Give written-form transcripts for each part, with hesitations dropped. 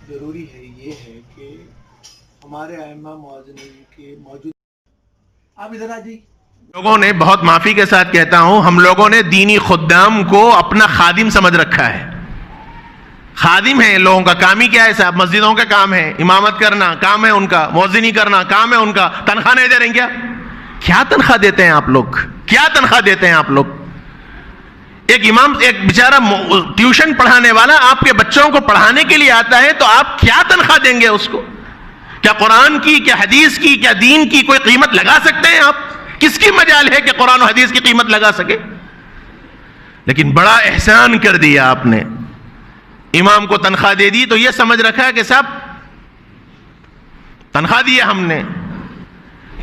ضروری ہے یہ ہے کہ ہمارے ائمہ مؤذنین کے موجود آپ ادھر آ جائیے. لوگوں نے, بہت معافی کے ساتھ کہتا ہوں, ہم لوگوں نے دینی خدام کو اپنا خادم سمجھ رکھا ہے. خادم ہے لوگوں کا, کام ہی کیا ہے صاحب؟ مسجدوں کا کام ہے, امامت کرنا کام ہے ان کا, مؤذنی کرنا کام ہے ان کا. تنخواہ نہیں دے رہے کیا؟ کیا تنخواہ دیتے ہیں آپ لوگ؟ کیا تنخواہ دیتے ہیں آپ لوگ؟ ایک امام, ایک بیچارہ ٹیوشن پڑھانے والا آپ کے بچوں کو پڑھانے کے لیے آتا ہے تو آپ کیا تنخواہ دیں گے اس کو؟ کیا قرآن کی, کیا حدیث کی, کیا دین کی کوئی قیمت لگا سکتے ہیں آپ؟ کس کی مجال ہے کہ قرآن و حدیث کی قیمت لگا سکے؟ لیکن بڑا احسان کر دیا آپ نے, امام کو تنخواہ دے دی تو یہ سمجھ رکھا ہے کہ صاحب تنخواہ دی ہم نے.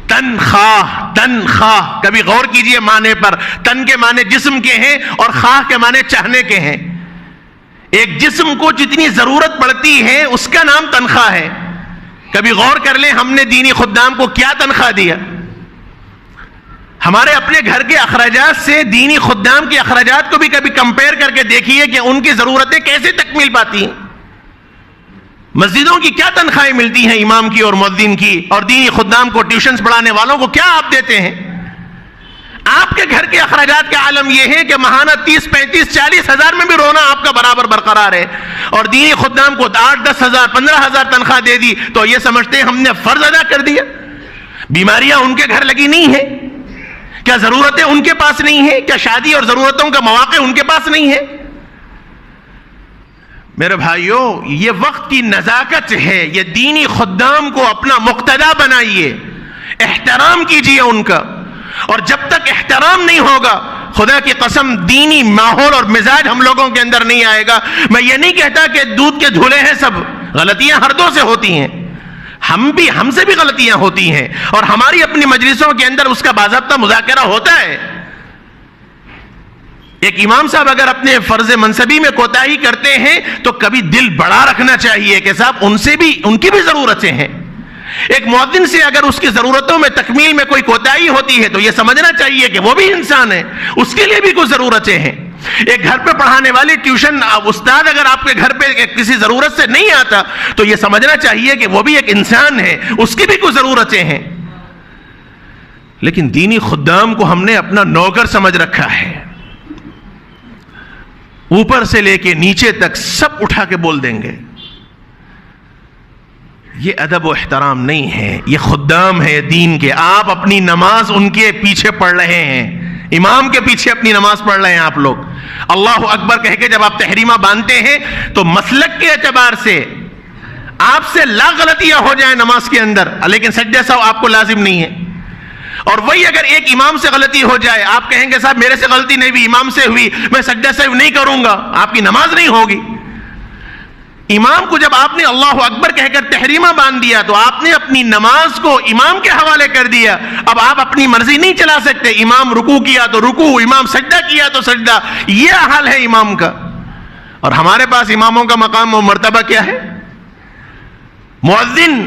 تنخواہ, تنخواہ, کبھی غور کیجئے معنی پر. تن کے معنی جسم کے ہیں اور خواہ کے معنی چاہنے کے ہیں. ایک جسم کو جتنی ضرورت پڑتی ہے اس کا نام تنخواہ ہے. کبھی غور کر لیں ہم نے دینی خدام کو کیا تنخواہ دیا. ہمارے اپنے گھر کے اخراجات سے دینی خدام کے اخراجات کو بھی کبھی کمپیئر کر کے دیکھیے کہ ان کی ضرورتیں کیسے تکمیل پاتی ہیں. مسجدوں کی کیا تنخواہیں ملتی ہیں امام کی اور مؤذن کی, اور دینی خدام کو, ٹیوشنز پڑھانے والوں کو کیا آپ دیتے ہیں؟ آپ کے گھر کے اخراجات کا عالم یہ ہے کہ ماہانہ 30, 35, 40 ہزار میں بھی رونا آپ کا برابر برقرار ہے, اور دینی خدام کو 8, 10 ہزار, 15 ہزار تنخواہ دے دی تو یہ سمجھتے ہیں ہم نے فرض ادا کر دیا. بیماریاں ان کے گھر لگی نہیں ہیں کیا؟ ضرورتیں ان کے پاس نہیں ہیں کیا؟ شادی اور ضرورتوں کا مواقع ان کے پاس نہیں ہے؟ میرے بھائیوں, یہ وقت کی نزاکت ہے. یہ دینی خدام کو اپنا مقتدا بنائیے, احترام کیجئے ان کا. اور جب تک احترام نہیں ہوگا, خدا کی قسم دینی ماحول اور مزاج ہم لوگوں کے اندر نہیں آئے گا. میں یہ نہیں کہتا کہ دودھ کے دھولے ہیں سب, غلطیاں ہر دو سے ہوتی ہیں. ہم سے بھی غلطیاں ہوتی ہیں, اور ہماری اپنی مجلسوں کے اندر اس کا باضابطہ مذاکرہ ہوتا ہے. ایک امام صاحب اگر اپنے فرض منصبی میں کوتاہی کرتے ہیں تو کبھی دل بڑا رکھنا چاہیے کہ صاحب ان کی بھی ضرورتیں ہیں. ایک مؤذن سے اگر اس کی ضرورتوں میں تکمیل میں کوئی کوتاہی ہوتی ہے تو یہ سمجھنا چاہیے کہ وہ بھی انسان ہے, اس کے لیے بھی کوئی ضرورتیں ہیں. ایک گھر پہ پڑھانے والے ٹیوشن استاد اگر آپ کے گھر پہ کسی ضرورت سے نہیں آتا تو یہ سمجھنا چاہیے کہ وہ بھی ایک انسان ہے, اس کی بھی کوئی ضرورتیں ہیں. لیکن دینی خدام کو ہم نے اپنا نوکر سمجھ رکھا ہے. اوپر سے لے کے نیچے تک سب اٹھا کے بول دیں گے. یہ ادب و احترام نہیں ہے, یہ خدام ہے دین کے. آپ اپنی نماز ان کے پیچھے پڑھ رہے ہیں, امام کے پیچھے اپنی نماز پڑھ رہے ہیں آپ لوگ. اللہ اکبر کہہ کے جب آپ تحریمہ باندھتے ہیں تو مسلک کے اعتبار سے آپ سے لا غلطیاں ہو جائیں نماز کے اندر, لیکن سجدہ سہو آپ کو لازم نہیں ہے. اور وہی اگر ایک امام سے غلطی ہو جائے, آپ کہیں گے صاحب میرے سے غلطی نہیں ہوئی, امام سے ہوئی, میں سجدہ سہو نہیں کروں گا, آپ کی نماز نہیں ہوگی. امام کو جب آپ نے اللہ اکبر کہہ کر تحریمہ باندھ دیا تو آپ نے اپنی نماز کو امام کے حوالے کر دیا. اب آپ اپنی مرضی نہیں چلا سکتے. امام رکوع کیا تو رکوع, امام سجدہ کیا تو سجدہ, یہ حال ہے امام کا. اور ہمارے پاس اماموں کا مقام و مرتبہ کیا ہے؟ مؤذن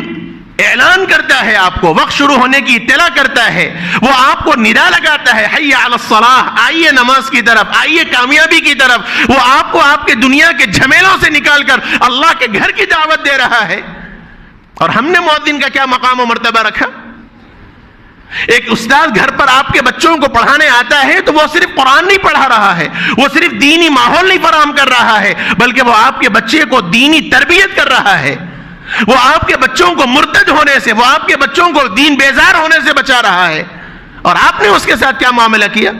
اعلان کرتا ہے, آپ کو وقت شروع ہونے کی اطلاع کرتا ہے, وہ آپ کو ندا لگاتا ہے, حی علی الصلاح, آئیے نماز کی طرف, آئیے کامیابی کی طرف. وہ آپ کو آپ کے دنیا کے جھمیلوں سے نکال کر اللہ کے گھر کی دعوت دے رہا ہے. اور ہم نے مؤذن کا کیا مقام و مرتبہ رکھا؟ ایک استاد گھر پر آپ کے بچوں کو پڑھانے آتا ہے تو وہ صرف قرآن نہیں پڑھا رہا ہے, وہ صرف دینی ماحول نہیں فراہم کر رہا ہے, بلکہ وہ آپ کے بچے کو دینی تربیت کر رہا ہے. وہ آپ کے بچوں کو مرتد ہونے سے, وہ آپ کے بچوں کو دین بیزار ہونے سے بچا رہا ہے. اور آپ نے اس کے ساتھ کیا معاملہ کیا؟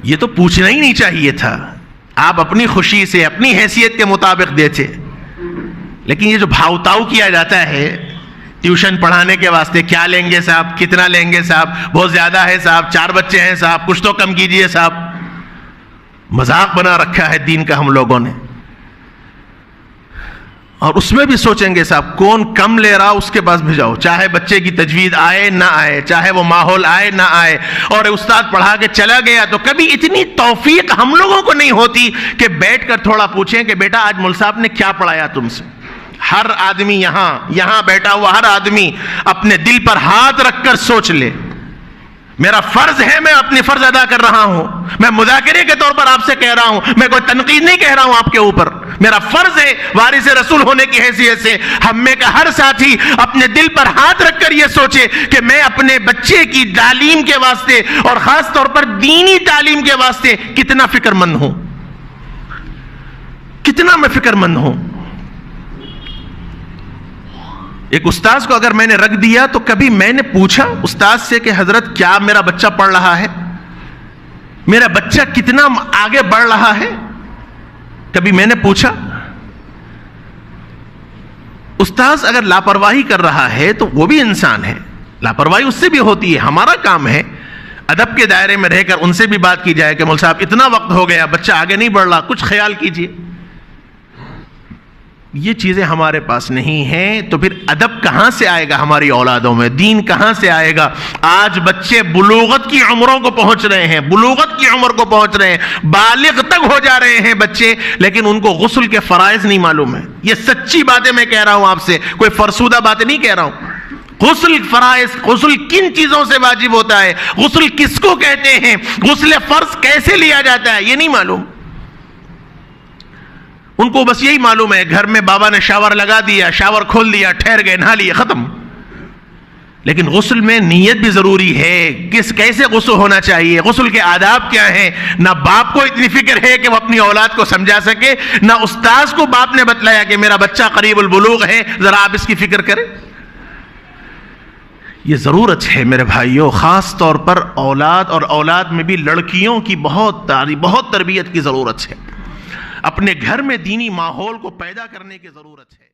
یہ تو پوچھنا ہی نہیں چاہیے تھا. آپ اپنی خوشی سے, اپنی حیثیت کے مطابق دیتے. لیکن یہ جو بھاؤتاؤ کیا جاتا ہے ٹیوشن پڑھانے کے واسطے, کیا لیں گے صاحب, کتنا لیں گے صاحب, بہت زیادہ ہے صاحب, 4 بچے ہیں صاحب, کچھ تو کم کیجئے صاحب. مذاق بنا رکھا ہے دین کا ہم لوگوں نے. اور اس میں بھی سوچیں گے صاحب کون کم لے رہا اس کے پاس بھیجاؤ, چاہے بچے کی تجوید آئے نہ آئے, چاہے وہ ماحول آئے نہ آئے. اور استاد پڑھا کے چلا گیا تو کبھی اتنی توفیق ہم لوگوں کو نہیں ہوتی کہ بیٹھ کر تھوڑا پوچھیں کہ بیٹا آج مول صاحب نے کیا پڑھایا تم سے. ہر آدمی یہاں بیٹھا ہوا ہر آدمی اپنے دل پر ہاتھ رکھ کر سوچ لے, میرا فرض ہے، میں اپنی فرض ادا کر رہا ہوں. میں مذاکرے کے طور پر آپ سے کہہ رہا ہوں، میں کوئی تنقید نہیں کہہ رہا ہوں آپ کے اوپر. میرا فرض ہے وارث رسول ہونے کی حیثیت سے ہم میں کا ہر ساتھی اپنے دل پر ہاتھ رکھ کر یہ سوچے کہ میں اپنے بچے کی تعلیم کے واسطے اور خاص طور پر دینی تعلیم کے واسطے کتنا فکر مند ہوں، کتنا میں فکر مند ہوں. ایک استاذ کو اگر میں نے رکھ دیا تو کبھی میں نے پوچھا استاذ سے کہ حضرت کیا میرا بچہ پڑھ رہا ہے، میرا بچہ کتنا آگے بڑھ رہا ہے؟ کبھی میں نے پوچھا؟ استاذ اگر لاپرواہی کر رہا ہے تو وہ بھی انسان ہے، لاپرواہی اس سے بھی ہوتی ہے. ہمارا کام ہے ادب کے دائرے میں رہ کر ان سے بھی بات کی جائے کہ مول صاحب اتنا وقت ہو گیا، بچہ آگے نہیں بڑھ رہا، کچھ خیال کیجئے. یہ چیزیں ہمارے پاس نہیں ہیں تو پھر ادب کہاں سے آئے گا ہماری اولادوں میں؟ دین کہاں سے آئے گا؟ آج بچے بلوغت کی عمروں کو پہنچ رہے ہیں، بلوغت کی عمر کو پہنچ رہے ہیں، بالغ تک ہو جا رہے ہیں بچے، لیکن ان کو غسل کے فرائض نہیں معلوم ہے. یہ سچی باتیں میں کہہ رہا ہوں آپ سے، کوئی فرسودہ باتیں نہیں کہہ رہا ہوں. غسل فرائض، غسل کن چیزوں سے واجب ہوتا ہے، غسل کس کو کہتے ہیں، غسل فرض کیسے لیا جاتا ہے، یہ نہیں معلوم. ان کو بس یہی معلوم ہے گھر میں بابا نے شاور لگا دیا، شاور کھول دیا، ٹھہر گئے، نہا لیے، ختم. لیکن غسل میں نیت بھی ضروری ہے. کیسے غسل ہونا چاہیے، غسل کے آداب کیا ہیں؟ نہ باپ کو اتنی فکر ہے کہ وہ اپنی اولاد کو سمجھا سکے، نہ استاذ کو باپ نے بتلایا کہ میرا بچہ قریب البلوغ ہے، ذرا آپ اس کی فکر کریں. یہ ضرورت ہے میرے بھائیوں، خاص طور پر اولاد اور اولاد میں بھی لڑکیوں کی بہت تربیت کی ضرورت ہے. اپنے گھر میں دینی ماحول کو پیدا کرنے کی ضرورت ہے.